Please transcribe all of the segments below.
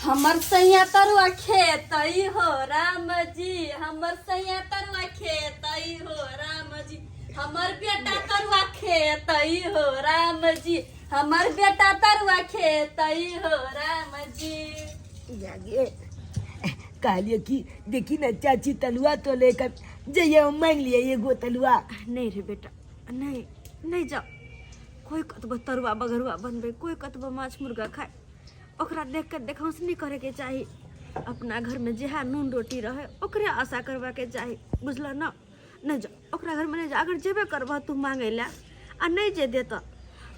हमर सैया तरुआ खेतई हो राम जी, हमर सैया तरुआ खेतई हो राम जी, हमर बेटा तरुआ खेतई हो राम जी, हमर बेटा तरुआ खेतई हो राम जी। जागे कहलिए कि देखी ना चाची तलुआ तो लेकर जइए मांग लिए एगो तलुआ। नहीं रे बेटा, नहीं नहीं जाओ। कोई कतबो तरुआ बगरुआ बनबे, कोई कतबो माछ मुर्गा खाए, ओकरा देख के देखौंस नहीं करे के चाहिए। अपना घर में जहाँ नून रोटी रहे ओकरे आशा करवा के चाहिए, बुझल ना। नहीं जा ओकरा घर में, नहीं जा। अगर जेबे करबह तू मांगे ला आ नहीं जे देता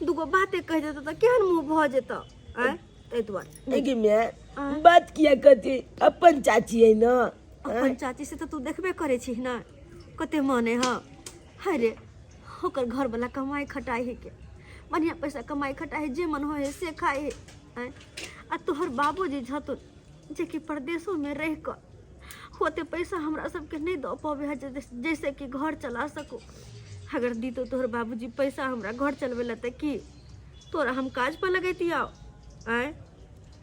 दूगो बातें कह देता तो केहन मुँह भ जेता। ताहि दुआरे मैं बात किया करती अपन चाची है ना। अपन चाची से तो तू देखबे करे छी ना कते माने। हाँ रे होकर घर वाला कमाई खटाई है के बढ़िया पैसा कमाई खटाई है, जे मन हो है से खाए है। आ तोहर बाबूजी छतुन जे कि परदेशों में रह कर होते पैसा हमरा सबके नहीं दो पावे है जैसे कि घर चला सको। अगर दी तो तोहर बाबूजी पैसा हमरा घर चलवे ला की तोरा हम काज पर लगैती आओ आए।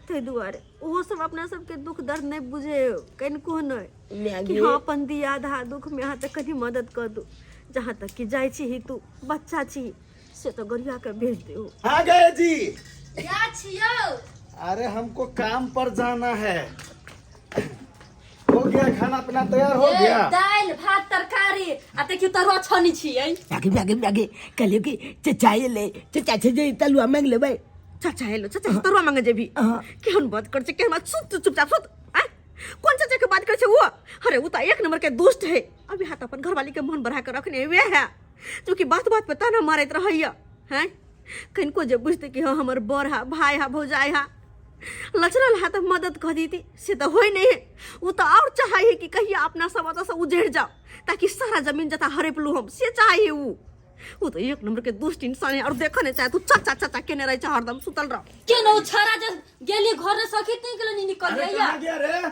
ताहि दुआरे वो सब अपना सबके दुख दर्द नहीं बुझे कनिको नहीं कि हाँ अपन दिया आधा दुख में यहाँ तक कहीं मदद कर दू। जहाँ तक कि जाय छी ही तू बच्चा छी से तो गरिया के भेज दे हो। आ गए जी। क्या छियो? अरे हमको काम पर जाना है। हो गया खाना पीना तैयार हो गया? दाल भात तरकारी आ ते क्यों तरुआ छनी छियै। आगे कहलिए कि चचाई ले चचा से जे तलुआ मांग लेबै। चाचा हेलो चाचा से तरुआ मांगे जेबी केहन बात कर छे के हम चुपचाप सुत। कौन चाचा के बात कर छे वो? अरे वो तो एक नंबर के दुष्ट है। अभी हाथ अपन घरवाली के मन बढ़ा कर रखने वे है जो कि बात बात पे ताना मारत रहैया हैं। कनको जे बुझते कि हाँ हमर बड़ हा भाई हा भौजाई हा लचरल हा तो मदद कर दी से तो होई नहीं है। वो तो और चाहिए कि कहिया अपना सब से उजड़ जाओ ताकि सारा जमीन जता हड़प लू हम से चाहिए। वो तो एक नंबर के दुष्ट इंसान है। और देखो नहीं चाहे तू चाचा चाचा केने रहे चाहे हरदम सुतल रह के नो छारा जब गेली घर रे सखी नहीं गेल निकल अरे रहिया। कहाँ गया रे?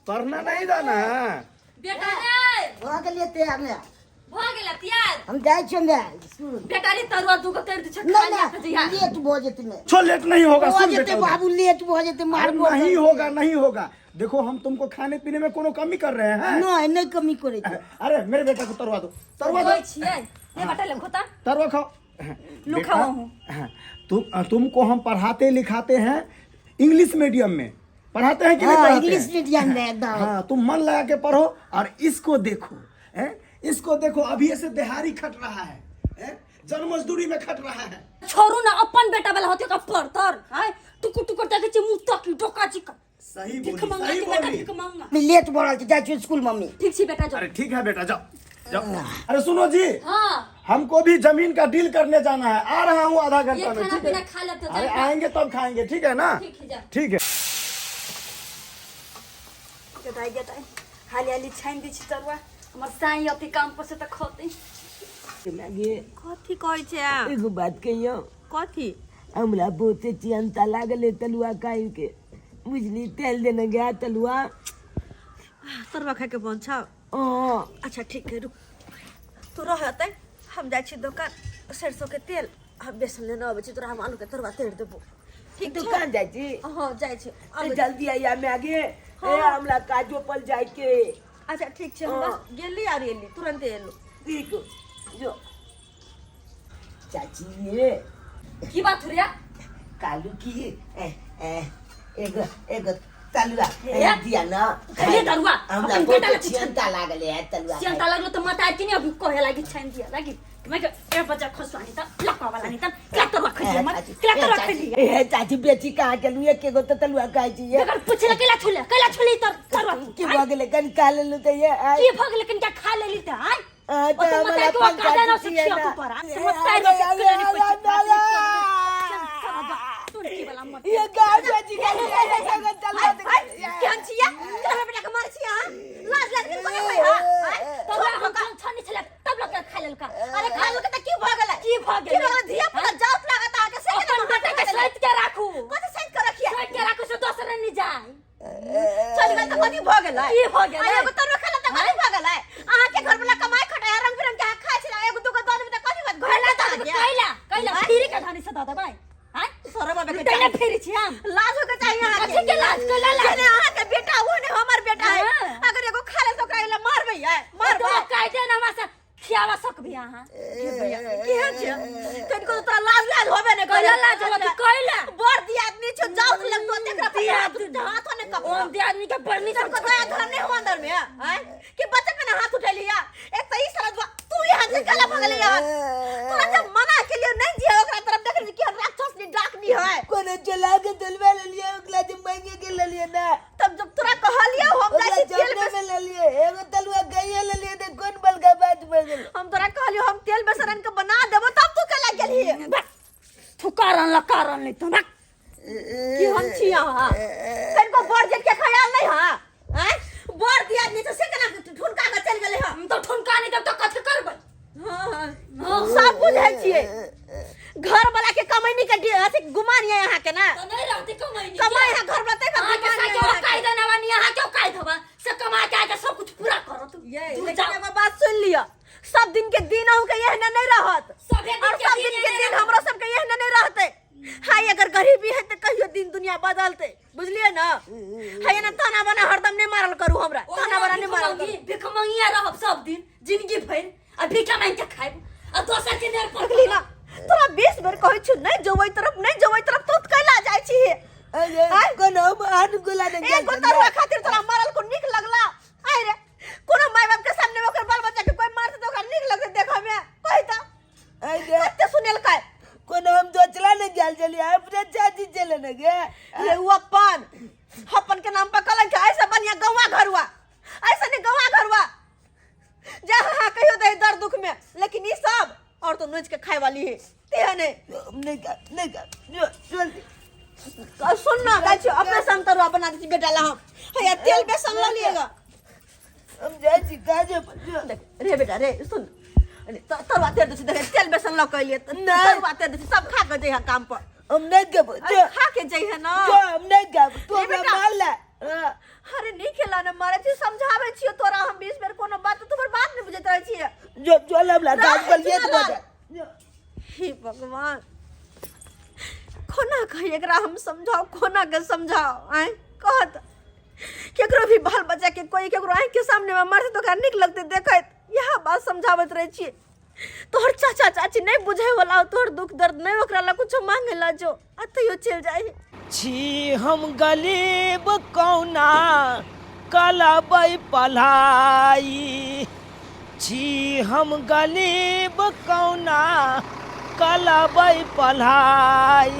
पढ़ना नहीं जाना? बेटा रे भोरा के लिए तैयार है। भ गेला तैयार हम जाय छंगे बेटा रे तरुआ दुगो कर दे छ नहीं खा के जइया। लेट हो जेते में छो लेट नहीं होगा। हो सुन जेते बेटा बाबू लेट हो जेते मार अरे नहीं होगा नहीं होगा। देखो हम तुमको खाने पीने में कोनो कमी कर रहे हैं? नहीं कमी करे छे। अरे मेरे बेटा को तरवा दो तरवा दो। होय छियै ये बेटा ले खोता तरवा खाओ। लुकावा हूं। तुमको हम पढ़ाते लिखाते हैं इंग्लिश मीडियम में पढ़ाते हैं कि नहीं पढ़ाते इंग्लिश हैं? मीडियम में दा। हाँ तुम मन लगा के पढ़ो। और इसको देखो इसको देखो अभी ऐसे दिहाड़ी खट रहा है जन मजदूरी में खट रहा है। छोरू ना अपन बेटा वाला होते का पड़तर हाय टुकुर टुकुर देखे छी मुंह तक डोका चिका सही ठीक बोली मांगा सही कि बेटा बोली। ठीक मांगा। मैं लेट बोलल जाय छी स्कूल मम्मी। ठीक छी बेटा जो। अरे ठीक है बेटा जाओ जाओ। अरे सुनो जी हां हमको भी जमीन का डील करने जाना है। आ रहा हूँ आधा घंटा में। खाना ठीक पीना है खा लेते अरे आएंगे तब खाएंगे ठीक है ना? ठीक है जा ठीक है। गेटाई हाली हाली छाइन दी छी तरुआ हमर साई अति काम पर से त खते लागे कथी कहै छै एगो बात कहियो। कथी हमरा बहुते चिंता लागल तलुआ काई के बुझली तेल देने गया तलुआ तरुआ खाए के बन छ। अच्छा ठीक है रुक तू रहते हम जाय छी दुकान सरसों के तेल हम बेसन लेने आबै छी तोरा हम आलू के तरुआ तेल देबो। ठीक दुकान जाय छी? हां जाय छी जल्दी आइया मैं आगे हमरा काजो पर जाय के। अच्छा ठीक छै हम बस गेली आ एली तुरंत एलो। ठीक जो चाची ये की बात हो रिया कालू की एगो तलुआ दिया ना ये तरुआ हमरा अपन बेटा बहुत ले चिंता लागल है तलुआ। चिंता लागलो तो मत आती नहीं अभी कहे लागी छाइन दिया लागी मैं के ए बच्चा खसवानी त लपा वाला नहीं त क्या तरुआ खइले मत क्या तरुआ खइली ए चाची बेची कहां के लिए के गो तलुआ खाई छी ये अगर पूछले केला छुली तरुआ की भगले कन खा लेलु त ये की भगले कन क्या खा लेली त हाय तो हमारा कादा न से खिया तू पर मत काय रो ये गाय बेची का तलुआ क्या छिया तोरा बेटा के मार छिया लाज लाज के कोने होय हां तोरा हम छनी छले तब लोग खा लेलका। अरे खा लेलका त की भगले धिया पुता जात लागत आके से अपन बेटा के सहित के राखू कथि सहित के रखिया सहित के राखू से दोसर नहीं जाए चल गल त कथि भगले की भगले एगो तोरा खला त कथि भगले आहा के घर वाला कमाई खटाया रंग बिरंग के खाय छिला एगो दुगो दन में त कथि बात घरला त कैला फिरी के धानी से दादा भाई हां सोरा बाबा के फिरी छी हम लाज हो के चाहिए आके के लाज कैला कौन दे आदमी के परमिशन तुमको दया धर्म नहीं हुआ अंदर में हैं कि बच्चे पे ना हाथ उठा लिया एक तो ई सारा तू यहाँ से गला पकड़ लिया तोरा जब मना के लिए नहीं दिया ओकरा तरफ देख रही कि राक्षस ने डाकनी है कोनो चला के तलवा ले लिया ओकला जे मांगे के ले लिया ना तब जब तोरा कहलिया हम जाई तेल में ले लिए एगो तलवा गइया ले लिए तो कौन बल का बात बगल हम तोरा कहलियो हम तेल बेसन के बना देबो तब तू कला गेली तू कारण ला कारण नहीं तो ना कि हम छिया हां तेरे को बड़ जेट के ख्याल नहीं हां हैं बड़ दिया आदमी तो से केना ठुनका के चल गेले हां हम तो ठुनका नहीं तब तो कथ करबै हां सब बुझै छियै घर वाला के कमाई के अथी गुमानिया यहाँ के ना तो नहीं रहती कमाई कमाई है घर वाला का हां के साथ काई देना वानी यहां क्यों काई धबा से कमा के आके सब कुछ पूरा करो तू ये लेकिन एगो बात सुन लियो सब दिन के दिन हो के यहना नहीं रहत सब दिन के दिन हमरो सब के यहना नहीं रहते हाय अगर गरीबी है तो कहियो दिन दुनिया बदलते बुझलिए ना हाय ना ताना बना हरदम नहीं मारल करू हमरा ताना बना नहीं मारल करू भिखमंगिया रहब सब दिन जिंदगी भर आ भिखा मांग के खाइब आ दोसर के नेर पर देखली ना तोरा 20 बेर कहै छु नहीं जवई तरफ तो कैला जाय छी अरे कोनो आन गोला नहीं एक तोरा खातिर तोरा मारल को निक लगला आय रे कोनो माय बाप के सामने ओकर बाल बच्चा के कोई मारते तो ओकर निक लगते देखा में कहता अरे कते सुनेल काय कोनो हम दोचला नहीं गेल चली अपने चाची चले न गे ये वो अपन के नाम पर कलंक है ऐसा बनिया गवा घरवा ऐसा नहीं गवा घरवा जहां कहियो दे दर्द दुख में लेकिन ये सब और तो नोच के खाए वाली है ते नहीं जो चल सुन ना गाछ अपने संग तरुआ बना दे बेटा ला हम है तेल बेसन ला लिएगा हम जाय छी काजे देख रे बेटा रे सुन तरुआ तेल दे देख तेल बेसन ला कह लिए तरुआ तेल दे सब खा के जइहा काम पर हम नहीं गब जो खा के जइहा ना जो हम नहीं गब तू ए हमरा बेटा। मार ले अरे नहीं खेला ना मारे छी समझावे छियो तोरा हम 20 बेर कोनो बात तोहर बात नहीं बुझत रह छियै जो जो लबला काज कर लिए तो हे भगवान कोना कह एकरा हम समझाओ कोना के समझाओ आए कहत केकरो भी बाल बच्चा के कोई केकरो आंख के सामने में मरते तो निक लगते देखत यह बात समझावत रह छियै तोहर चाचा चाची नहीं बुझे वाला तोहर दुख दर्द नहीं ओकरा ला कुछ मांगेला जो अतयो चल जाई छी हम गरीब कौना कलबै पलाई छी हम गरीब कौना कलबै पलाई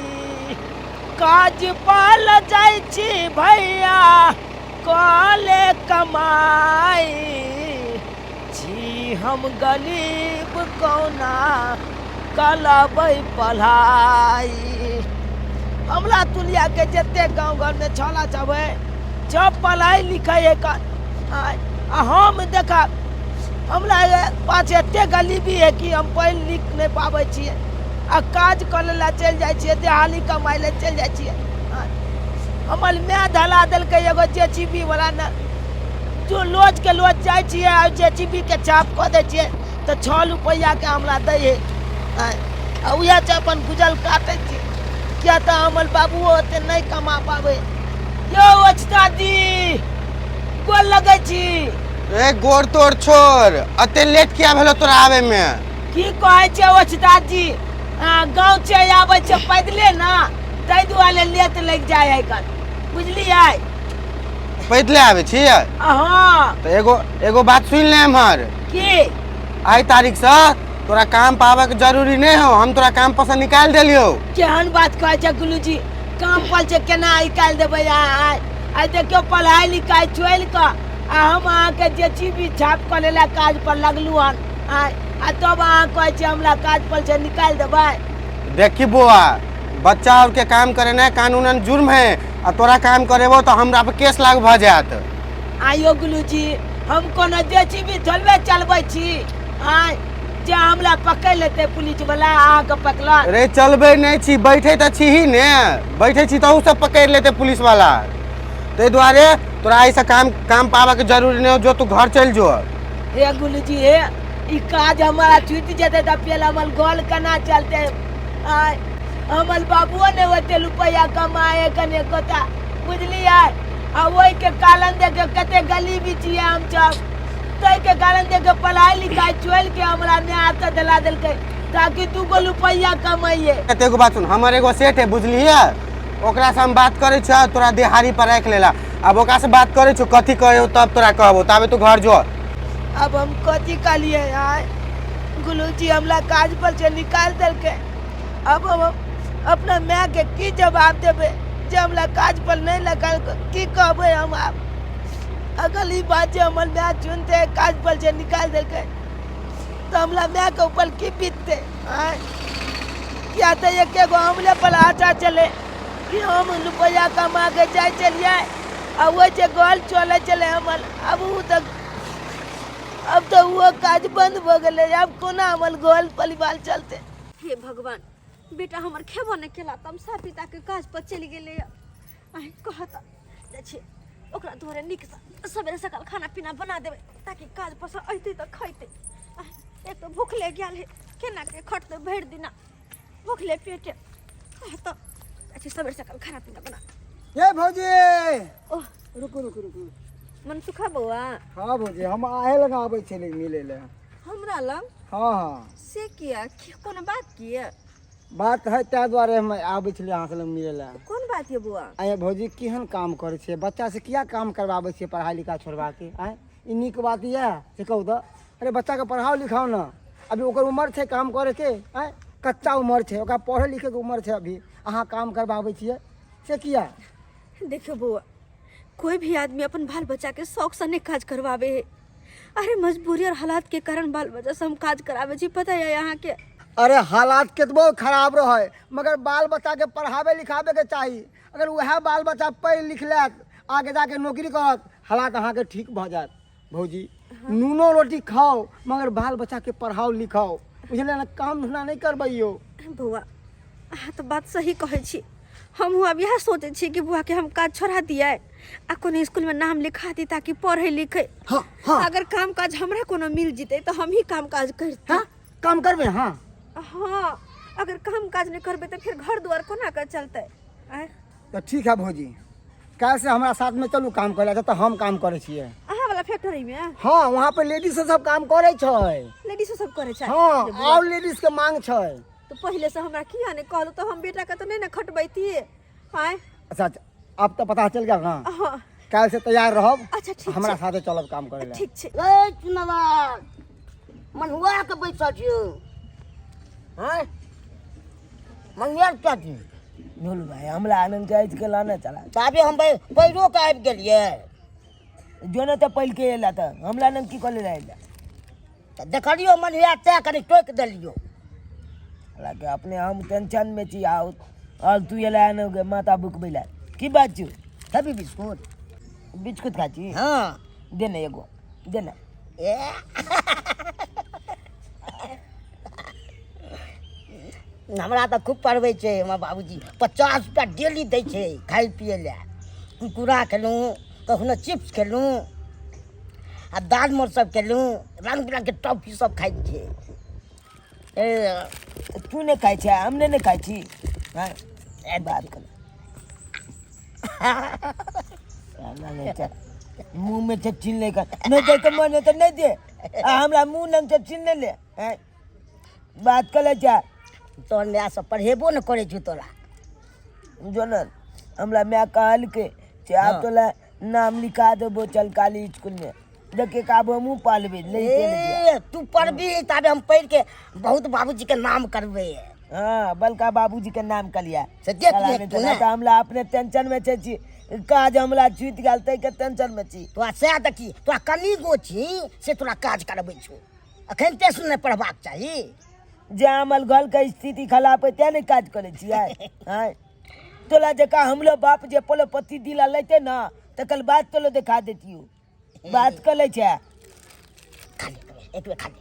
काज पाल जाइ छी भैया कले कमाई छी हम गरीब कौना कलबै पलाई हमला तुलिया के जते गांव घर में छला छबे सब पढ़ाई लिखाई है हम देखा हमरा पास एते गरीबी है कि हम पढ़ लिख नहीं पाबै छियै आ काज करे ला चल जाइ छियै दिहाड़ी कमाई ला चल जाइ छियै हमर माय धला देलकै एगो जेसीबी वाला न जो लोज के लोज जाइ छियै आ जेसीबी के चाप कऽ दै छियै तऽ 6 रुपैया के हमरा दै है आ उहे से अपन गुजल काटै छियै क्या तो हमर बाबू ओते नहीं कमा पावे यो ओछतादी गोल लगे छी ए गोड़ तोड़ छोड़ अते लेट किया भेलो तोरा आवे में की कहै छै ओछतादी गांव से आबै छै पैदले ना तै दुआरे लेट लग जाय है कन बुझलियै पैदले आवे छी हां तो एगो बात सुन ले हमर की आई तारीख से तोरा काम पावे के जरूरी नहीं हो हम तोरा काम पर से निकाल देलियो केहन बात कहै छै गुलूजी काम पर से केना निकाल देबै आइ देखियो पढ़ाई लिखाई छोड़ के आ हम अहाँ के जेसीबी छाप करे ला काज पर लगलू हन आ तब अहाँ कहै छै हमरा काज पर से निकाल देबै देखी बुआ बच्चा और के काम करे ना कानूनन जुर्म है आ तोरा काम करेबो तो हमरा पे केस लाग भ जात आइयो गुलूजी हम कोनो जेसीबी थोड़बे चलबै छी जे हमरा पकड़ लेते पुलिस वाला आके पकड़ा रे चलबे नहीं छी बैठे त छी ही ने बैठे छी तो सब पकड़ लेते पुलिस वाला ते दुआरे तोरा ऐसा काम पावा के जरूरी नहीं हो जो तू घर चल जो हे गुलूजी हे ई काज हमारा छूट जेते त पेल हमर गोल केना चलते हमर बाबुओ ने ओते रुपया कमाए कने कोता बुझलियै आ ओइ के कारण देख कते गरीबी छियै हम सब तै के कारण देख पढ़ाई लिखाई छोड़ के हमरा ने आदत दिला देलकै ताकि 2 रुपया कमाइए एगो बात सुन हमर एगो सेठ है बुझलिए ओकरा से हम बात करे छ तोरा दिहाड़ी पर रख लेला। अब ओकरा से बात करे छ कथी कहे तब तोरा कहबो, तबे तू घर जो। अब हम कथी कालिए यार, गुलूजी हमला काज पर से निकाल देलके। अब हम अपना माँ के की जवाब देबे जे हमला काज पर नहीं लगा, की कहबे हम। आप अगर ई बात जे हमर माँ चुनते काज पर से निकाल देलके तो हमला माँ के ऊपर की बीतते। या तो एक एगो हमले पर आचा चले कि हम रुपया कमा के जाए चलिए, अब वो जे गोल चले चले हमल। अब तो वो काज बंद हो गए, अब कोना हमल गोल परिवार चलते। हे भगवान, बेटा हमर खेबो नहीं केला, तमसा पिता के काज पर चली गेले। आई कहता जे ओकरा तोरे निक सवेरे सकाल खाना पीना बना देबे ताकि काज पर से अइते त खइते। एक तो भूख ले गेल है, केना के खटते भर दिना भूखले पेटे। कहता अच्छे सवेरे सकाल खाना पीना बना। ये भौजी, ओह रुकू रुकू रुकू। मन सुखा बउआ। हाँ भौजी, हम आए लगा आबै छलै मिले ले। हमरा लग हाँ हाँ, से किया कोनो बात किया? बात है ताहि दुआरे हम आबै छलियै अहाँ से लग मिले ले। कौन बात है बुआ? आए भौजी केहन काम करे छियै, बच्चा से किया काम करवाबै छियै पढ़ाई लिखाई छोड़वा के? आए ई नीक बात ये से कहू तो। अरे बच्चा के पढ़ाओ लिखाओ ना, अभी ओकर उम्र छै काम करे के। आए कच्चा उम्र छै, ओकरा पढ़े लिखे के उम्र छै अभी, अहाँ काम करवाबै छियै से किया? देखो बुआ, कोई भी आदमी अपन बाल बच्चा के शौक से नहीं काज करवावे है। अरे मजबूरी और हालात के कारण बाल बच्चा से हम काज करावे जी, पता है यहाँ के। अरे हालात केतबो खराब रहे मगर बाल बच्चा के पढ़ावे लिखावे के चाहिए। अगर वह बाल बच्चा पढ़ लिख लेत आगे जाके नौकरी करत, हालात अहाँ के ठीक भ जात। भौजी नूनो रोटी खाओ मगर बाल बच्चा के पढ़ाओ लिखाओ, बुझले ना, काम धंधा नहीं करबैयो। बुआ अहाँ तो बात सही कहे छी। हम अब यह सोचे छी कि बुआ के हम काज छोड़ा दिया आ कोनो स्कूल में नाम लिखा दी ताकि पढ़े लिखे। हाँ हाँ अगर काम काज हमरा कोनो मिल जीते तो हम ही काम काज करते। हाँ काम करबे। हाँ हाँ, अगर काम काज नहीं करबे तो फिर घर द्वार कोना कर चलते। तो ठीक है भौजी, कैसे हमारा साथ में चलू काम करे तो हम काम करे छियै। अहाँ वाला फैक्ट्री में? हाँ वहाँ पे लेडीज सब काम करे छै। लेडीज सब करे छै? हाँ और लेडीज के मांग छै। तो पहले से हमरा किया नहीं कहलू तो हम बेटा का तो नहीं ना खटबैती। आए अच्छा अब तो पता चल गया ना, हाँ कल से तैयार रहब। अच्छा ठीक हमरा छै। साथे चलब काम करे ला। ठीक छै। ए चुनवा मनुआ के बैठल छियो। हाँ मंगिया क्या थी? बोल भाई, हमला आनंद जायज के लाना चला ताबे हम पैरो के आबि गेलियै। जो न तो पहल के एला था, हमला नंग की कोले रहेला। त देखलियो मनुआ तय कनी टोक देलियो। हालांकि अपने हम टेंशन में छी आओ और तू ये लाया न माता बुक बैला की बात छू? Heavy biscuit. बिस्कुट खा छी? हाँ देना एगो देना। ए हमरा तो खूब पढ़बै छै हमर बाबूजी, 50 रुपया डेली दै छै खाइ पिए ले। कुरकुरा खेलूँ, कखनो चिप्स खेलूँ आ दाल मोर सब खेलूँ, रंग बिरंग के टॉफी सब खाइ छै। तू ने खाई छे, हमने ने खाई छी। हाँ ए बात कर मुंह में से छीन ले कर नहीं दे के मन तो नहीं दे। हमरा मुंह लंग से छीन ले। बात कर ले जा। तोहर माय सब पढ़ेबो न करे छौ तोरा। जो न हमरा मैं कहल के आप तोला नाम लिखा देबो चल काली स्कूल में, देखे का मुँह पालबे ए तू पढ़बी ताबे हम पढ़ के बहुत बाबूजी के नाम करबे। हाँ बलका बाबूजी के नाम कलिया से देख ले तू ने। हमला अपने टेंशन में छी, काज हमला छूट गेल तै के टेंशन में छी। तोरा से देखी तोरा कनी गो छी से तोरा काज करबै छौ, अखन ते सुने पढ़बाक चाही। जे हमल घर के स्थिति खराब है ते नहीं काज करे छियै। हाँ तोला जका हमलो बाप जे पोलो पति दिला लेते ना तो कल बात तोलो दिखा देतियो। बात कर ले छे खा ले एक बेर खा ले।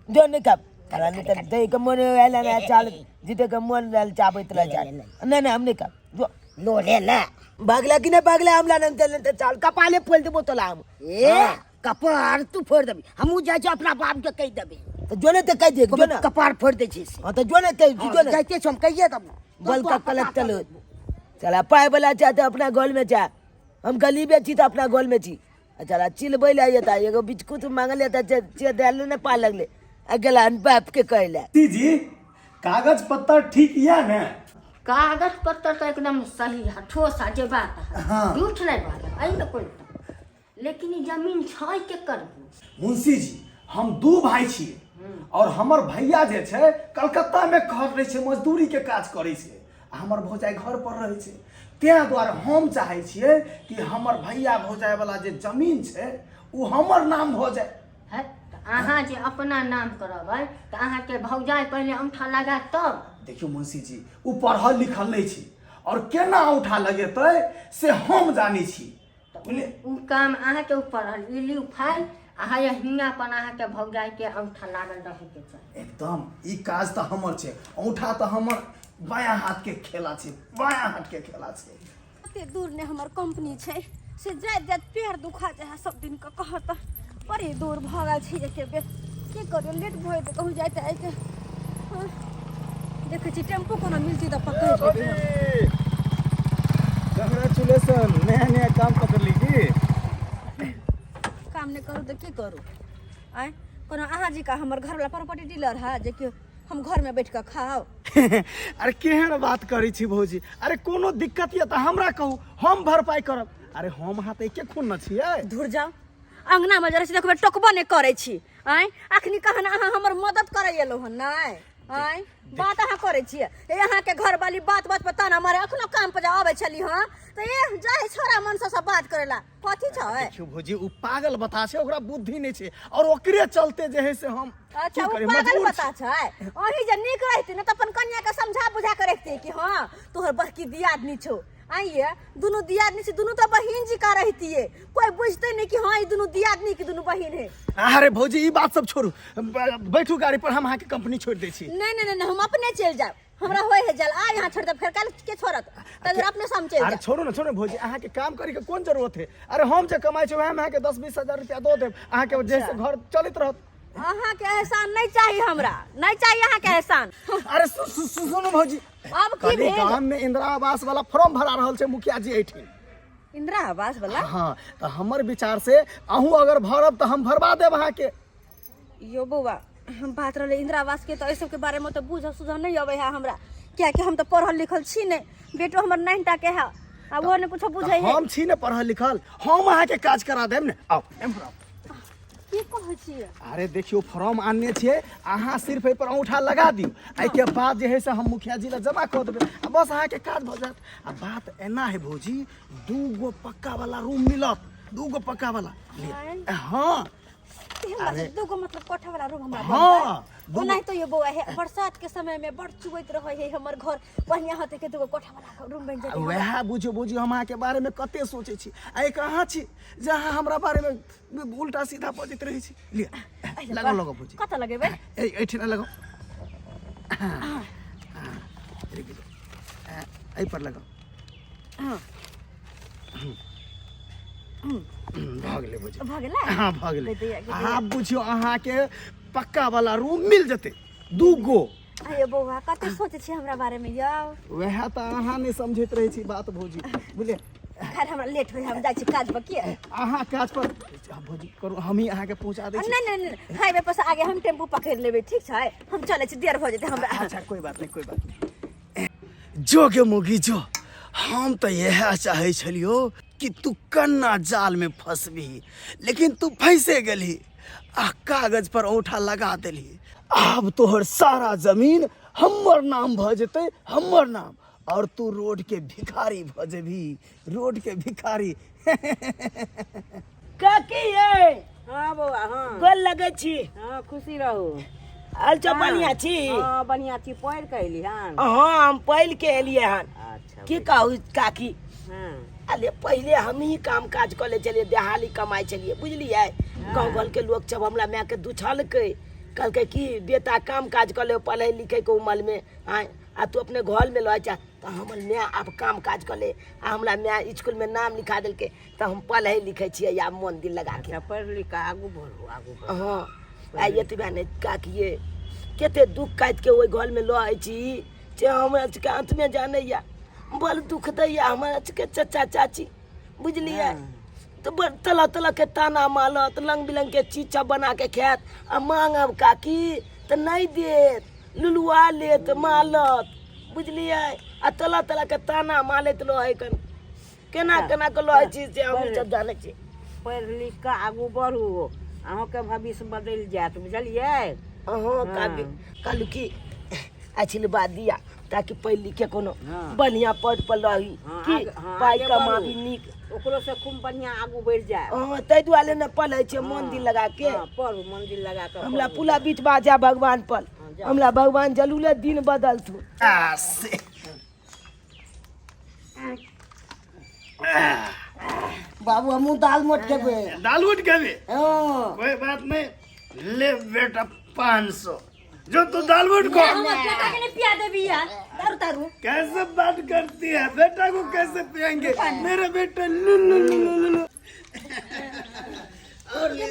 जो नहीं कब करा नहीं तो दे के मन आला ना चाल जीते के मन लाल चाबैत रह जा। नहीं नहीं हम नहीं कब जो लो ले ना भागला कि नहीं भागला हमला नहीं चल तो चाल कपाले फोल देबो तोला हम। ए कपार तू फोड़ देबी, हमहू जाय छी अपना बाप के कहि देबी। तो जो नहीं तो कह दे जो ना कपार फोड़ दे छी। हां तो जो नहीं कह जो ना कहते छी हम कहिए तब बल का कलक चलो चला पाए वाला चाहते अपना गोल में चा, हम गली में छी तो अपना गोल में छी। चला चिल बैल आइए था एगो बिस्कुट मांगल था चे देल ने पा लगले अगला बाप के कहले जी कागज पत्तर ठीक या ने? कागज पत्र तो एकदम सही है, ठोस है, जे बात है, हाँ। झूठ नहीं बात है, अई में कोई लेकिन ई जमीन छै के करबू। मुंशी जी हम दू भाई छिए और हमर भैया जे छै कलकत्ता में घर रहे छै, मजदूरी के काज करे छै, हमर भौजाई घर पर रहे छै। तै द्वारे हम चाहे छिए कि हमर भैया भौजाई वाला जे जमीन छै उ हमर नाम हो जाए। है तो अहाँ जे अपना नाम करबै तो अहाँ के भौजाई पहले अंगूठा लगा तब। देखियो मुंशी जी उ पढ़ल लिखल नहीं छी और केना अंगूठा लगेतै से हम जानी छी। उ काम अहाँ के ऊपर है, ई ली फाइल अहाँ ये हिंगापन अहाँ के भौजाई के अंगूठा लागल रहे के चाही। एकदम ई काज तो हमर छै, अंगूठा तो हमर बायां हाथ के खेला छै, बायां हाथ के खेला छै। एते दूर ने हमर कंपनी छै से जाइत जाइत पैर दुखा जाए सब दिन का कहत बड़ी दूर भागल छी एके बेर की करू, लेट भए तो कहूँ जाते आए के देखे छी टेम्पो कोनो मिलती तो पकड़ लेबे। कांग्रेचुलेशन, नया नया काम पकड़ ली की। काम नहीं करूँ तो की करूँ? आए कोनो अहाँ जी का हमर घर वाला प्रॉपर्टी डीलर है जे कि हम घर में बैठ कर खाओ। अरे केहन बात करी छी भौजी, अरे कोनो दिक्कत ये तो हमरा कहू, हम भरपाई करब। अरे हम हाथ एके खून न छियै। दूर जाओ, अंगना में जरा से देखबे टोकबो नहीं करे छी। आए अखनी कहन अहाँ हमर मदद करे एलो हन नहीं आए बात अहाँ करे छियै। यहाँ के घर वाली बात बात पता ना मारे अखनो काम पर आवे छली हां तो ये जाए छोरा मन से सब बात करेला कथी छै। देखियो भौजी उ पागल बता छै, ओकरा बुद्धि नहीं छै और ओकरे चलते जे है से हम अच्छा वो पागल बता छै। अही जे नीक रहती न त अपन कन्या के समझा बुझा के रखती कि हां तोहर बड़की दियादनी छौ। आइए दोनों दियादनी से दोनों तो बहन जी का रहती है, कोई बुझते नहीं कि हाँ ये दोनों दियादनी की दोनों बहन है। अरे भौजी ई बात सब छोड़ू, बैठू गाड़ी पर, हम अहाँ के कंपनी छोड़ दै छी। नहीं नहीं नहीं हम अपने चल जाओ, हमरा होय है जल आ यहाँ छोड़ दे फिर कल के छोड़त तगर अपने साम चल अरे जा। छोड़ो ना छोड़ो भौजी, अहाँ के काम करे के कोन जरूरत है। अरे हम जे कमाई छै वह में अहाँ के 10-20 हजार रुपया दो देब, अहाँ के जैसे घर चलित रहत। अहाँ के एहसान नहीं चाहिए, हमरा नहीं चाहिए अहाँ के एहसान। अरे सुनो भौजी, अब की कनी भेल? गांव में इंदिरा आवास वाला फॉर्म भरा रहल छै मुखिया जी एठिन। इंदिरा आवास वाला हाँ तो हमर विचार से अहूँ अगर भरब तो हम भरवा देब अहाँ के। यो बउआ हम बात रहे इंदिरा आवास के तो ऐ सब के बारे में तो बुझ सुझ नहीं आवे है हमरा, क्या कि हम तो पढ़ल लिखल छी नहीं, बेटो हमर 9टा के है आ वो ने कुछो बुझै है। हम छी ने पढ़ल लिखल, हम अहाँ के काज करा देब ने। आओ एम्हर आओ। की कहै छियै? अरे देखियो फॉर्म आनने छियै, अहाँ सिर्फ एहि पर अंगूठा लगा दियौ, एहि के बाद जे है से हम मुखिया जी ला जमा कऽ देबै आ बस अहाँ के काज भऽ जायत। आ बात एना है भौजी, 2 पक्का वाला रूम मिलत, 2 पक्का वाला। हाँ अरे 2 मतलब कोठा वाला रूम हमरा हाँ, बनबा। नहीं तो ये बउआ है बरसात के समय में बड़ चुबैत रहे है हमर घर, बढ़िया होते के 2 कोठा वाला रूम बन जाए। वह बुझियो बुझी हम अहाँ के बारे में कते सोचे छी, आ कहाँ छी जहाँ हमरा बारे में उल्टा सीधा बजैत रहै छी। लिया लगाओ लगाओ भौजी, कत लगेबै? एठिना लगाओ, एहि पर लगाओ। भऽ गेलै भौजी, भ गेलै? हाँ भऽ गेलै। दे दिया, दे दिया। आब बुझियो अहाँ के पक्का वाला रूम मिल जेतै 2 अरे बउआ कते सोचे छी हमरा बारे में यौ? वह तो अहाँ नहीं समझैत रहै छी बात भौजी, बुझलिए। खैर हमरा लेट होय, हम जाय छी काज पर। के अहाँ काज पर भौजी करू, हम ही अहाँ के पहुंचा दै छी। नहीं नहीं नहीं हाईवे पर से आगे हम टेम्पू पकड़ लेबै, ठीक छै? हम चले छी, देर भ जेतै हमरा। अच्छा कोई बात नहीं, कोई बात नहीं। जो के मोगी जो, हम तो यह चाहे छलियो कि तू कन्ना जाल में फंसबी, लेकिन तू फंसे गेली आ कागज पर अंगूठा लगा देली। अब तोहर सारा जमीन हमर नाम भ जेतै, हमर नाम, और तू रोड के भिखारी भ जेबी, रोड के भिखारी। काकी ये हाँ बउआ हाँ गोल लगे छी, हाँ खुशी रहू। हाल चाल बढ़िया छी? हाँ बढ़िया छी, पढ़ के अयली हन। हाँ हम पहल के एलिए हन। अच्छा की कहू काकी, हाँ अरे पहले हम ही काम काज कर ले चलिए, देहाली कमाई चलिए, बुझलिए। गाँव घर के लोग सब हमरा मैं के दुछलकै, कहलकै कि बेटा काम काज कर ले, पढ़े लिखे के उम्र में आए आ तू अपने घर में लऽ जा। तो हमर मैं अब काम काज कर ले, आ हमरा मैं स्कूल में नाम लिखा दिलकै, तो हम पढ़े लिखे छियै या मन दिल लगा के। पढ़ लिख के आगू बढ़ू, आगू बढ़ू। हाँ आ एतबे नहीं काकिए, कते दुख काटि के ओहि घर में लऽ छी जे हमरा के अंत में जानैया बड़ दुख दैया हमरा के चाचा चाची, बुझलिए। तो बड़ तला तला के ताना मारत, लंग बिलंग के चीज सब बना के खात, आ मांगब काकी तो नहीं देत, लुलुआ लेत मारत, बुझलिए आ तला तला के ताना मारत लो है कन केना केना के लो है चीज से हम सब जाने छी पढ़ लिख के आगू बढ़ू अहाँके भविष्य बदलि जायत बुझलियै हां कालू की अच्छी बात दिया ताकि पढ़ लिख के कोनो बढ़िया पद पर रही की पाई कमाबी नीक ओकरो से खूब बढ़िया आगू बढ़ जाए हां तै दुआरे न पढ़ै छै मन दिल लगा के पढ़ू मन दिल लगा के हमरा पूरा बीच बाजा भगवान पर हमरा भगवान जरूर दिन बदलतू बाबू हमू दाल मोट खेबे दाल उठ गए कोई बात नहीं ले बेटा 500 जो तू दाल उठ को हमर बेटा के नहीं पिया देबी यार तारू तारू कैसे बात करती है बेटा को कैसे पियेंगे मेरा बेटा लु लु लु लु लु और ये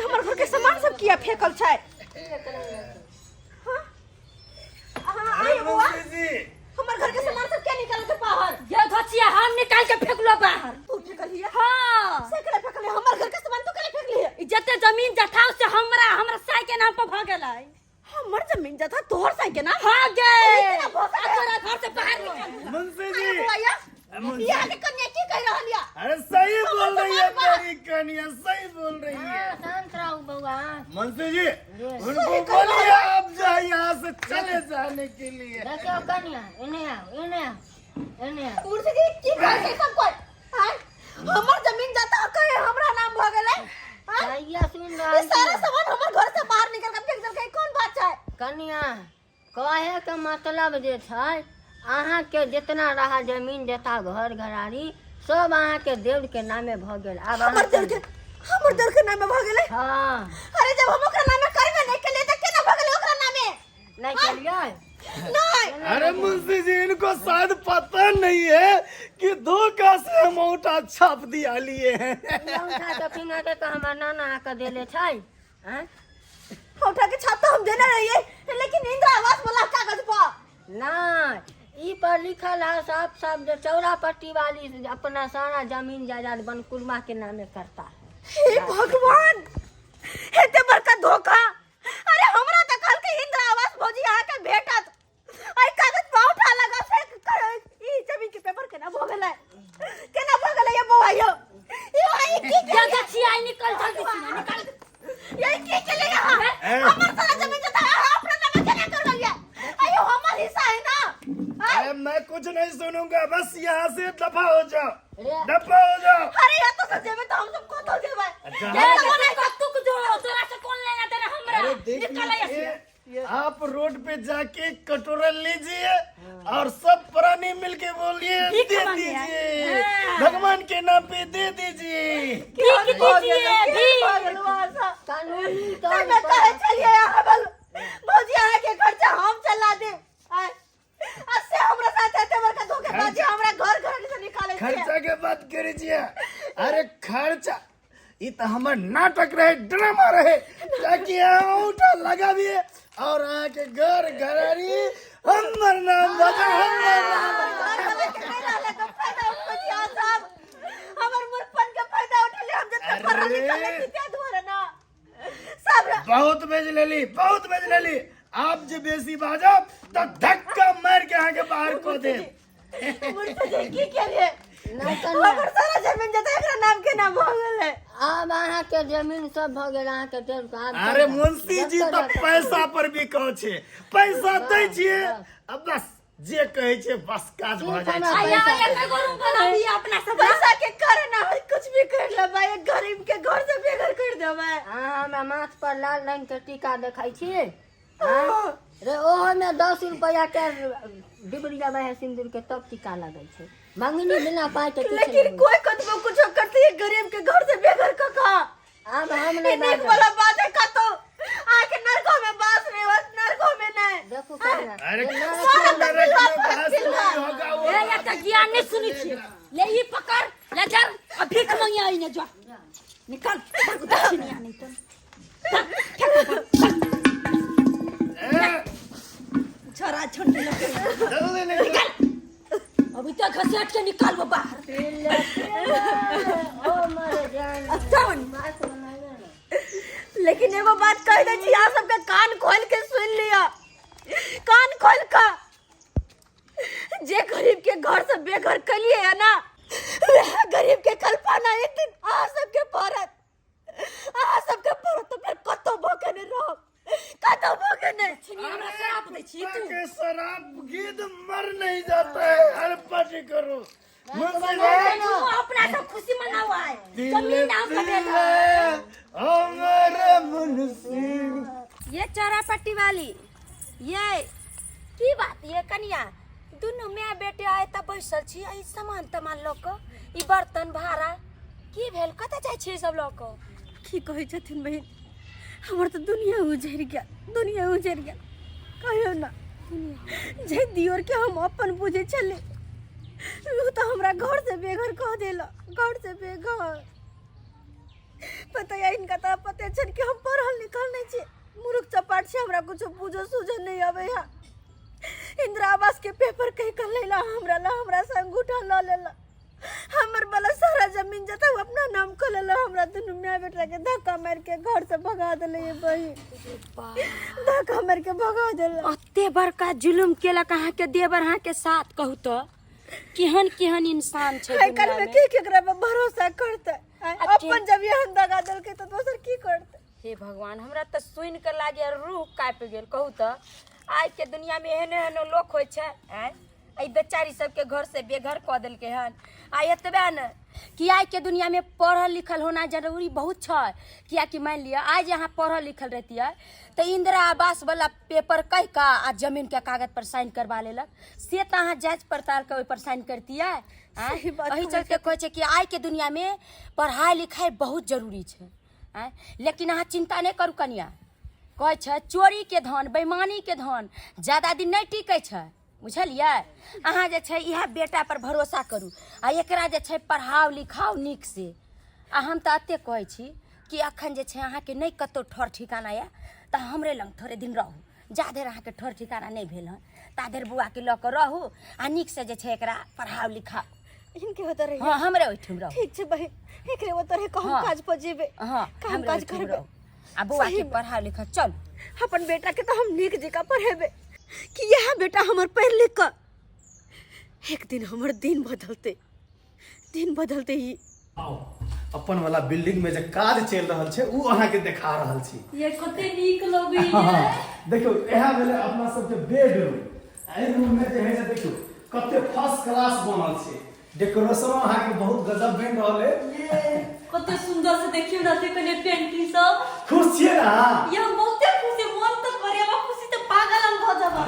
हमर घर के सामान सब किया फेकल छै हां आइ बुआ हमर घर के सामान सब क्या निकाल के बाहर ये धचिया हम निकाल के फेकलो बाहर तू फेकलिए हां से करे फेकले हमर घर के सामान तू करे फेकलिए ई जते जमीन जथा से हमरा साई के नाम पर भ गेलै हमर जमीन जथा तोहर साई के ना हाँ गे तोरा घर से बाहर निकल मुंशी जी बियाह के कन्या की कह रहल या अरे सही बोल रही है मेरी कन्या सही बोल रही है शांत रहो बउआ मुंशी जी उनको बोलिए आप जाए यहाँ से चले जाने के लिए देखियो कन्या इन्हें आओ मुर्शी जी की कह छै सब कोई हां हमर जमीन जथा कहे हमरा नाम भ गेलै सैया सुन ये रहल सारा सामान हमर घर से बाहर निकल के फेक देलकै कोन बात छै कन्या कहे के मतलब जे छै अहाँ के जितना रहा जमीन जता घर घरारी सब अहाँ के देव के नामे भ गेल अब हमर देव के नाम भ गेलै हां अरे जब हम ओकरा नामे करबे नहीं केलिए त केना भ गेलै ओकरा नामे नहीं चलिए नहीं अरे मुंशी जी इनको शायद पता नहीं है कि धोखा से हम औंठा छाप दिया लिए हैं उठा के फिंगा के हमार नाना आके देले छै हैं उठा के छाप तो हम देने रहिए लेकिन इंदिरा आवास वाला कागज पर नहीं ई पर लिखल है साफ साफ जो चौरा पट्टी वाली अपना सारा जमीन जायदाद बनकुरमा के नामे करता है हे भगवान हेते बड़का धोखा अरे हमरा त कल के इंदिरा आवास भौजी आ के भेटत आई कागज पर उठा लगा फिर ई जमीन के पेपर केना भ गेलै केना भ गेलै ये बौआयो ई आई की ये धचिया निकल जल्दी से निकल ये की चले यहां हमर सारा जमीन जता अपना नाम केना कर लिया अयो हमर हिस्सा है ना अरे मैं कुछ नहीं सुनूंगा बस यहाँ से दफा हो जाओ अरे या तो सच्चे में तो हम सबको तो देबे तोरा से कौन लेना तेरा हमरा निकल ऐसे आप रोड पे जाके कटोरा लीजिए और सब प्राणी मिलके बोलिए दे दीजिए भगवान के नाम पे दे दीजिए कानूनी तो मैं कहे चलिए यहाँ बोल भौजी आए के खर्चा हम चला दे अससे हमरा साथ है बड़का धोखेबाजी हमरा घर से निकाले खर्चा के बात करीजिए अरे खर्चा ये तो हमार नाटक रहे ड्रामा रहे ताकि औंठा लगा दिए और आके घर घरारी हमर नाम बजा हमर मुर्पन के फायदा उठा ले हम जत्ते पर निकाले कितना दूर है ना सब बहुत बेच लेली आप जो बेसी बाजो तो धक्का मार के आगे बाहर को दे मुर्शी की करिए ओकर सारा जमीन जता एकरा नाम के नाम भ गेलै अब अहाँ के जमीन सब भ गेल अहाँ के देव का अरे मुंशी जी तो पैसा पर भी कहै छै पैसा दै छियै अब बस जे कहै छै बस काज भ जाइ छै आया के करू बना दिया अपना सब पैसा के करे ना होय कुछ भी कर ले भाई गरीब के घर से बेघर कर देबै हमरा माथ पर लाल रंग के टीका देखाई छी रे ओहो में 10 रुपया के डिबरिया में सिंदूर के तब टीका लगै छै मंगनी बिना पाई के लेकिन कोई कतबो कुछ करती है गरीब के घर से बेघर कका अब हम नहीं नेक वाला बात है का तो आके नरकों में बास नहीं होत नरकों में नहीं देखो क्या अरे सारा नरक में पैसा बास नहीं होगा वो ए या ज्ञान नहीं सुनी छी ले ई पकड़ ले जा अब भीख मंगिया आई ने जा निकल नहीं आनी तो छोरा छोटी लगे जल्दी निकल अभी तक घसीट के निकाल वो बाहर ओ मरे जान लेकिन एगो बात कह दे छी यहाँ सबके कान खोल के सुन लिया कान कल का जे गरीब के घर से बेघर कलिए है ना, वह गरीब के कल्पना एक दिन आ सबके परत तो फिर कतो भोगने रहो, कतो भोगने। हमरा श्राप दै छी तू। के शराब गिद्ध मर नहीं जाता है, हर पार्टी करो। तू अपना तो खुशी मनाओ है, जमीन नाम का बेटा। हमारे मुंशी ये चौरापट्टी वाली ये की बात ये कनिया दुनू माय बेटे आए तब बैसल छी, ई सामान तमान ल क ई बर्तन भाड़ा की भेल, कतऽ जाइ छी सब ल क? की कहै छथिन बहिन, हमर तो दुनिया उजड़ गया कहियो ना। जे दियोर के हम अपन बुझे छले उ तो हमरा घर से बेघर कह देला, घर से बेघर। पता है इनका तो पता छन कि हम पढ़ल लिखल नहीं छी, मूर्ख चपाट छी, हमरा कुछ बुझो सुझो नहीं आवे है। इंदिरा आवास के पेपर कहीं कर लेला हमरा से अंगूठा ल लेला, हमर वाला सारा जमीन जता अपना नाम कर लेला, हमरा दुनू माय बेटा के धक्का मार के घर से भगा देले। ये बहिन धक्का मार के भगा देला। अत्ते बड़का जुलुम केला कहाँ के देवर हाँ के साथ कहू तो केहन इंसान छै आजकल दुनिया में में। की केकरा पे भरोसा करते, अपन जब यहाँ दगा दल के तो दोसर की करते। हे भगवान, हमरा तो सुन के लागे रूह काँप गेल। कहू तो आज के दुनिया में एहने लोग होइ छै, आई बेचारी सबके घर से बेघर कऽ देलकै हन। आ एतबे न कि आज के दुनिया में पढ़ल लिखल होना जरूरी बहुत छै, कियाकि मान लिया आज यहाँ पढ़ल लिखल रहतियै तो इंदिरा आवास वाला पेपर कह का आ जमीन के कागज पर साइन करवा लेलक, से तो अहाँ जांच पड़ताल के ओहि पर साइन करतियै। एही चलते कहै छै कि आज के दुनिया में पढ़ाई लिखाई बहुत जरूरी छै। लेकिन अहाँ चिंता नहीं करू कनिया, कहै छै चोरी के धन बेईमानी के धन ज्यादा दिन नहीं टिकै छै, बुझलियै। अहाँ जे छै इएह बेटा पर भरोसा करू आ एकरा जे छै पढ़ाओ लिखाओ नीक से। आ हम तऽ एते कहै छी कि अखन जे छै अहाँके नहीं कतौ ठौर ठिकाना यऽ तऽ हमरे लग थोड़े दिन रहू, जा देर अहाँके ठौर ठिकाना नहीं भेल हन ता देर बुआ के लऽ कऽ रहू आ नीक से जे छै एकरा पढ़ाओ लिखाओ। इनके होता रही। हाँ हमरे ओहिठुम रहू। ठीक छै बहिन, एकरे होता रहे कहूँ काज पर जेबे, हाँ काम हमरे काज ओहिठुम करबे। रहू आ बुआ के पढ़ाओ लिखाओ। चल अपन बेटा के तो हम नीक जगह पढ़ेबे कि यह बेटा हमर पढ़ लिख कर एक दिन हमर दिन बदलते ही आओ अपन वाला बिल्डिंग में जे काज चल रहल छै उ अहाँ के देखा रहल छी। ये कते नीक लगै देखियो एहा भेले अपना सबके बेडरूम। एहि रूम में जे है से देखियो कते फर्स्ट क्लास बनल छै, डेकोरेशन अहाँ के बहुत गजब बन रहल है। कते सुंदर से देखियो ना ते कने पेंटिंग सब। खुश छियै ना? ये बहुते खुशी मन तो करे बा, खुशी तो पागल हम भ जाबा।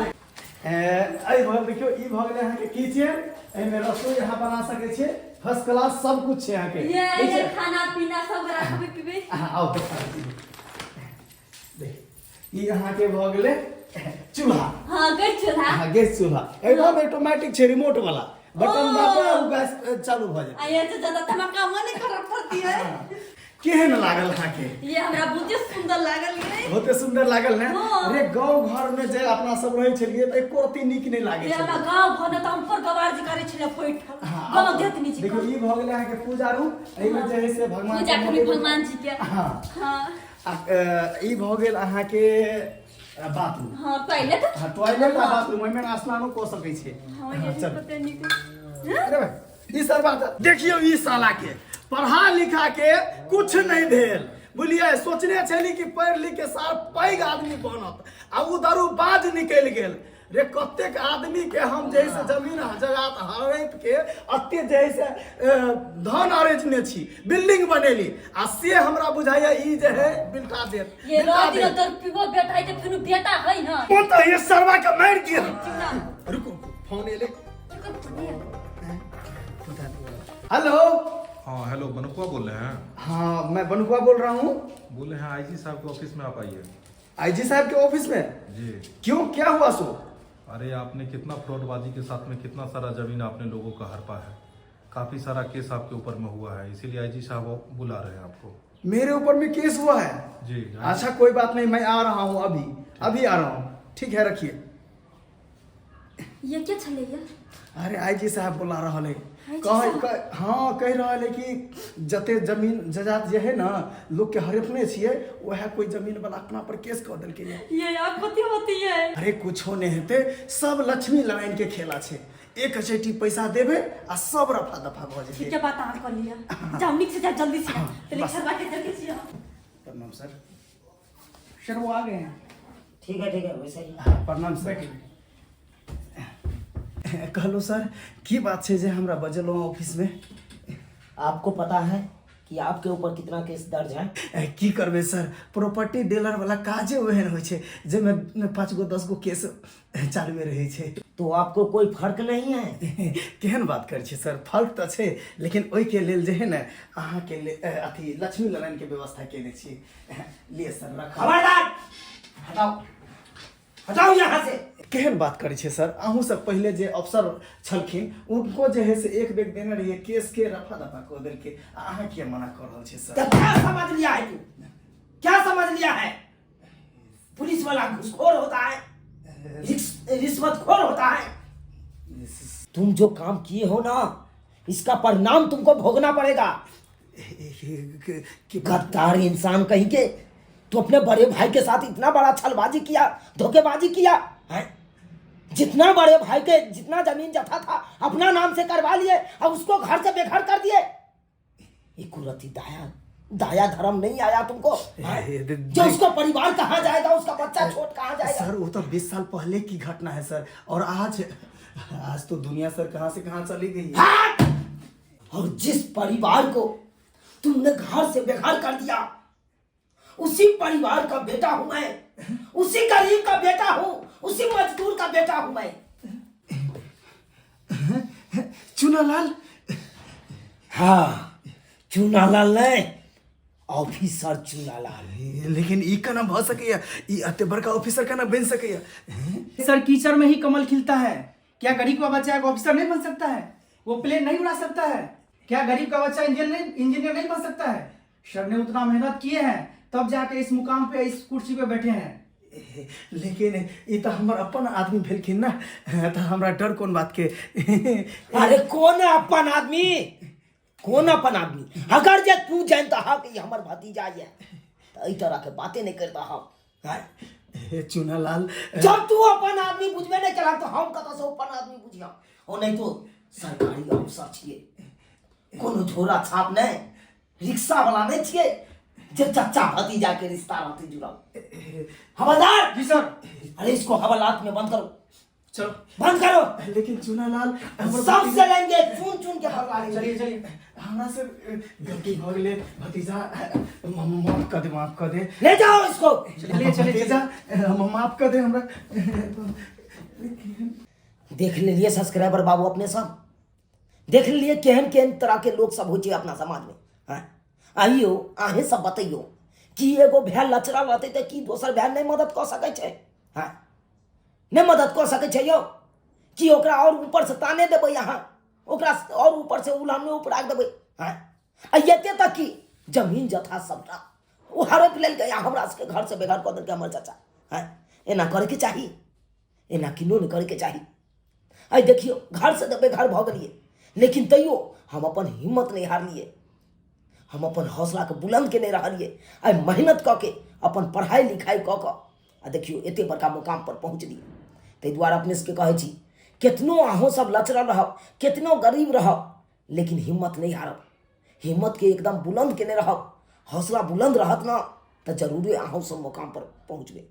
एहि भर देखियो ई भ गेलै अहाँ के किचन, एहि में रसोई अहाँ बना सकै छियै, फर्स्ट क्लास सब कुछ छै अहाँ के। ये खाना पीना सब राखबे पीबे। आओ देखा दी देख ई अहाँ के भ गेलै चूल्हा। हां गैस चूल्हा। हां गैस चूल्हा एकदम ऑटोमेटिक छै, रिमोट वाला बटन दाबो और गैस चालू भ जाय। आये तो ज्यादा तमा काम नहीं करब पड़ती है। केहन लागल अहाँ के? ये हमरा बहुते सुंदर लागल ये। बहुते सुंदर लागल ने। अरे गांव घर में जे अपना सब रहै छलिए त एको रती नीक नहीं लागे ये छै। हमरा गांव घर में त हम पर गवार जी करे छले पैठ। गांव देत नी छी। देखो ई भ गेलै अहाँ के पूजा रूम, एहि में जे है से भगवान पूजा करी भगवान जी के। हां हां ई भ गेल अहाँ के बाथरूम। हां टॉयलेट। हां टॉयलेट आ बाथरूम में स्नानो क सकै छै। हां ये कते नीक। अरे भाई ई सब बात देखियो, ई साला के पढ़ा लिखा के कुछ नहीं भेल, बुझलिए। सोचने छली कि पढ़ लिख के सार पैघ आदमी बनत आ उ दारूबाज निकल गेल। रे कतेक आदमी के हम जैसे जमीन जगह हड़प के अत्ते जैसे धन अरेजने छी, बिल्डिंग बनेली आ से हमरा बुझाइया ई जे है बिल्टा देत। ये रात दिन तर पीबो बेटा है त फिर बेटा है ना। ओ तो ये सरवा के मार दिया। रुको फोन एले। हेलो। हाँ हेलो, बनुआ बोल रहे हैं? हाँ मैं बनुआ बोल रहा हूँ। बोले हैं आईजी साहब के ऑफिस में आप आइए। आईजी साहब के ऑफिस में? जी। क्यों, क्या हुआ सो? अरे आपने कितना फ्रॉडबाजी के साथ में कितना सारा जमीन आपने लोगों का हड़पा है, काफी सारा केस आपके ऊपर में हुआ है, इसीलिए आईजी साहब बुला रहे हैं आपको। मेरे ऊपर में केस हुआ है? जी। अच्छा कोई बात नहीं, मैं आ रहा हूँ, अभी आ रहा हूँ। ठीक है रखिए। ये क्या चले ये? अरे आईजी साहब बुला रहा है, हाँ कह रहा है कि जते जमीन जजात जे है ना लोग के हड़पने छिए वह कोई जमीन वाला अपना पर केस कह दिल के ये आप कथी होती है? अरे कुछो नहीं हेते, सब लक्ष्मी नारायण के खेला छे। एक चेटी पैसा देबे आ सब रफा दफा भ जेते। ठीक है, बात अहाँ कर लिया। जाओ नीचे जा, जल्दी से तो लेक्चर बाटे जल्दी से आओ। प्रणाम सर। सर वो आ गए हैं। ठीक है वैसे ही। प्रणाम सर। कहलो सर की बात छे जे हमरा बजलो ऑफिस में? आपको पता है कि आपके ऊपर कितना केस दर्ज है? की करबे सर, प्रॉपर्टी डीलर वाला काजे ओहन होइ छे जे में 5 गो 10 गो केस चालू में रहे छे। तो आपको कोई फर्क नहीं है? केहन बात कर छे सर, फर्क तो छे, लेकिन ओइ के लेल जे है ना अहाँ के अथी लक्ष्मी नारायण के व्यवस्था केने छी। लिए सर रखा। खबरदार, हटाओ यहाँ से। केहन बात करे छे सर, अहूँ से पहले जे अफसर छलखिन उनको जे है से एक बेग देने रहिए केस के रफा दफा कर देल के, अहाँ के मना कर रहल छे सर? क्या समझ लिया है तू? क्या समझ लिया है? पुलिस वाला घूसखोर होता है, रिश्वतखोर होता है। तुम जो काम किए हो ना, इसका परिणाम तुमको भोगना पड़ेगा। गद्दार इंसान कहीं के, तू अपने बड़े भाई के साथ इतना बड़ा छलबाजी किया, धोखेबाजी किया है। जितना बड़े भाई के जितना जमीन जथा था अपना नाम से करवा लिए और उसको घर से बेघर कर दिए। ये कुरती दाया धर्म नहीं आया तुमको? जो उसका परिवार कहाँ जाएगा, उसका बच्चा छोट कहाँ जाएगा? सर वो तो 20 साल पहले की घटना है सर, और आज तो दुनिया सर कहाँ से कहाँ चली गई है। और जिस परिवार को तुमने घर से बेघर कर दिया, उसी परिवार का बेटा हूं मैं, उसी गरीब का बेटा हूं, उसी मजदूर का बेटा हूं मैं। चुनालाल? हाँ, चुनालाल नहीं, ऑफिसर चुनालाल। लेकिन ई का नाम भ सकैया, ई अते बड़का ऑफिसर का नाम बन सकैया। सर कीचड़ में ही कमल खिलता है। क्या गरीब का बच्चा एक ऑफिसर नहीं बन सकता है? वो प्लेन नहीं उड़ा सकता है? क्या गरीब का बच्चा इंजीनियर नहीं बन सकता है? सर ने उतना मेहनत किए हैं तब जाके इस मुकाम पे, इस कुर्सी पे बैठे हैं। लेकिन ये तो हमार अपन आदमी भेलखिन ना, तो हमरा डर कौन बात के? अरे कौन अपन आदमी? कौन अपन आदमी? अगर जे तू जानता हा कि हमर भतीजा है तो इस तरह के बातें नहीं करता हा। चुनालाल, जब तू अपन आदमी बुझबे नहीं करा तो हम कत से अपन आदमी बुझिया? और नहीं तो सरकारी अफसर छिए, कोनो झोरा छाप नहीं, रिक्शा वाला नहीं छिए जे चच्चा भतीजा के रिश्ता रहते जुड़ल। हवलदार जी सर। अरे इसको हवालात में बंद करो, चलो बंद करो। लेकिन चुनालाल सबसे लेंगे चुन के भगवा लेंगे। चलिए हमरा से गलती हो गेले भतीजा, माफ कर दे। ले जाओ इसको। चलिए भतीजा माफ कर दे हमरा। देख लिए सब्सक्राइबर बाबू अपने सब, देख लिए केहन तरह के लोग सब हो अपना समाज में। आइयो आहे सब बतैयो कि एगो भैल लचरा रहते तो कि दोसर भैल नहीं मदद कर सके छे? नहीं मदद कर सके छे यो कि ओकरा और ऊपर से ताने देबै, यहाँ ओकरा और ऊपर से उलाने ऊपर राख देबै। एते तक कि जमीन जथा सबटा वो हड़प लेल गया, हमरा सबके घर से बेघर कर देलकै हमर चाचा। एना करे के चाही? एना किनो नहीं करे के चाही। आई देखियो घर से बेघर भ गेलिए, लेकिन तैयो हम अपन हिम्मत नहीं हारलिए, हम अपन हौसला के बुलंद के नहीं रहिए। आई मेहनत क के अपन पढ़ाई लिखाई क के देखियो एते बड़का मुकाम पर पहुँच दिए। ताहि दुआरे अपने सबके कहै छी, कितनो अहों सब लचरल रहब, कितनो गरीब रहब, लेकिन हिम्मत नहीं हारब। हिम्मत के एकदम बुलंद के नहीं रहब, हौसला बुलंद रहत ना तो जरूर अहों सब मुकाम पर पहुँचबे।